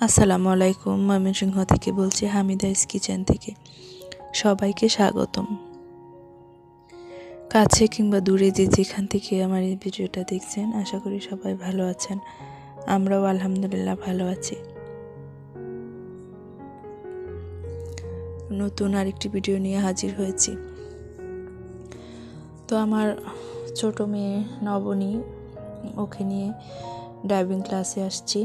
আসসালামু আলাইকুম। ময়মনসিংহ থেকে বলছি, হামিদাস কিচেন থেকে। সবাইকে স্বাগতম। কাছে কিংবা দূরে যে যেখান থেকে আমার এই ভিডিওটা দেখছেন, আশা করি সবাই ভালো আছেন। আমরাও আলহামদুলিল্লাহ ভালো আছি। নতুন আরেকটি ভিডিও নিয়ে হাজির হয়েছি। তো আমার ছোট মেয়ে নবনী, ওকে নিয়ে ড্রাইভিং ক্লাসে আসছি।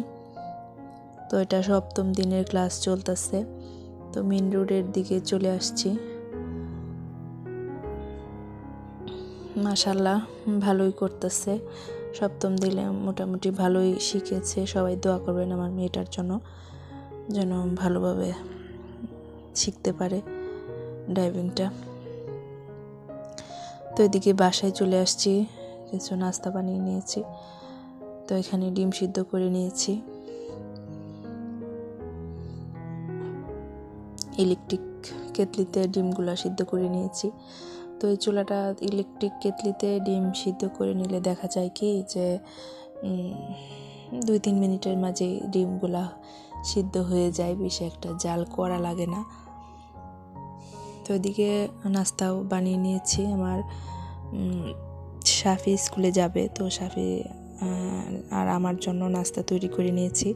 তো এটা 7ম দিনের ক্লাস চলতেছে। তো মেন রোডের দিকে চলে আসছি। মাশাআল্লাহ ভালোই করতেছে। 7ম দিনে মোটামুটি ভালোই শিখেছে। সবাই দোয়া করবেন আমার মেয়েটার জন্য, যেন ভালোভাবে শিখতে পারে ড্রাইভিংটা। তো এদিকে বাসায় চলে আসছি, কিছু নাস্তা বানিয়ে নিয়েছি। তো এখানে ডিম সিদ্ধ করে নিয়েছি। ইলেকট্রিক কেটলিতে ডিমগুলা সিদ্ধ করে নিয়েছি। তো এই চুলাটা ইলেকট্রিক কেটলিতে ডিম সিদ্ধ করে নিলে দেখা যায় কি যে 2-3 মিনিটের মাঝে ডিমগুলা সিদ্ধ হয়ে যায়, বেশি একটা জাল করা লাগে না। তো এদিকে নাস্তাও বানিয়ে নিয়েছি। আমার সাফি স্কুলে যাবে, তো সাফি আর আমার জন্য নাস্তা তৈরি করে নিয়েছি।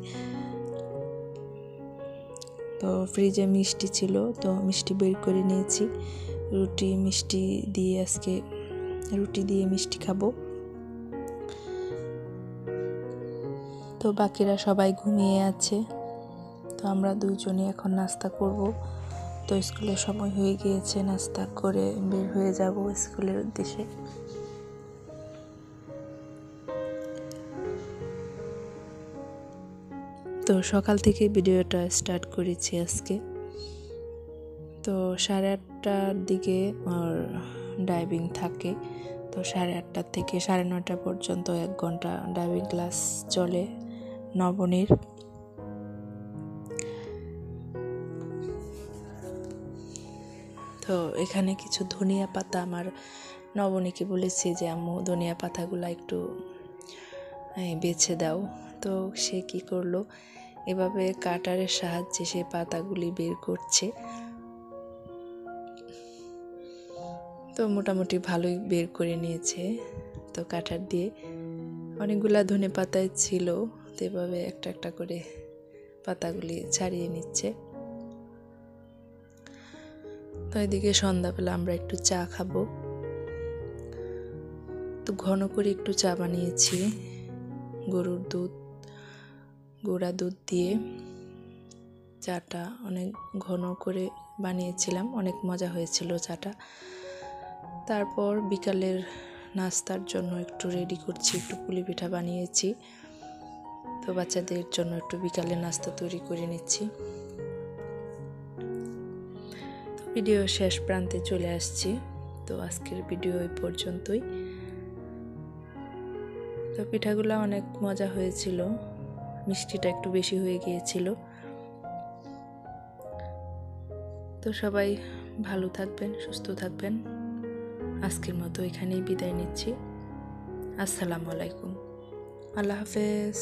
তো ফ্রিজে মিষ্টি ছিল, তো মিষ্টি বের করে নিয়েছি। আজকে রুটি দিয়ে মিষ্টি খাবো। তো বাকিরা সবাই ঘুমিয়ে আছে। তো আমরা দুজনে এখন নাস্তা করব। তো স্কুলের সময় হয়ে গিয়েছে, নাস্তা করে বের হয়ে যাব স্কুলের উদ্দেশ্যে। তো সকাল থেকে ভিডিওটা স্টার্ট করেছি আজকে। তো 8:30টার দিকে আর ড্রাইভিং থাকে। তো 8:30 থেকে 9:30 পর্যন্ত 1 ঘন্টা ড্রাইভিং ক্লাস চলে নবনীর। তো এখানে কিছু ধনিয়া পাতা, আমার নবনীকে বলেছি যে আম্মু ধনিয়া পাতাগুলো একটু বেছে দাও। তো সে কি করলো, এভাবে কাটারের সাহায্যে সে পাতাগুলি বের করছে। তো মোটামুটি ভালোই বের করে নিয়েছে। তো কাটার দিয়ে অনেকগুলা ধনে পাতায় ছিল, তো এভাবে একটা একটা করে পাতাগুলি ছাড়িয়ে নিচ্ছে। তো এদিকে সন্ধ্যাবেলা আমরা একটু চা খাবো। তো ঘন করে একটু চা বানিয়েছি, গরুর দুধ, গুঁড়া দুধ দিয়ে চাটা অনেক ঘন করে বানিয়েছিলাম, অনেক মজা হয়েছিল চাটা। তারপর বিকালের নাস্তার জন্য একটু রেডি করছি, একটু পুলি পিঠা বানিয়েছি। তো বাচ্চাদের জন্য একটু বিকালে নাস্তা তৈরি করে নিচ্ছি। ভিডিও শেষ প্রান্তে চলে আসছি। তো আজকের ভিডিও এই পর্যন্তই। তো পিঠাগুলো অনেক মজা হয়েছিল, মিষ্টিটা একটু বেশি হয়ে গিয়েছিল। তো সবাই ভালো থাকবেন, সুস্থ থাকবেন। আজকের মতো এখানেই বিদায় নিচ্ছি। আসসালামু আলাইকুম, আল্লাহ হাফেজ।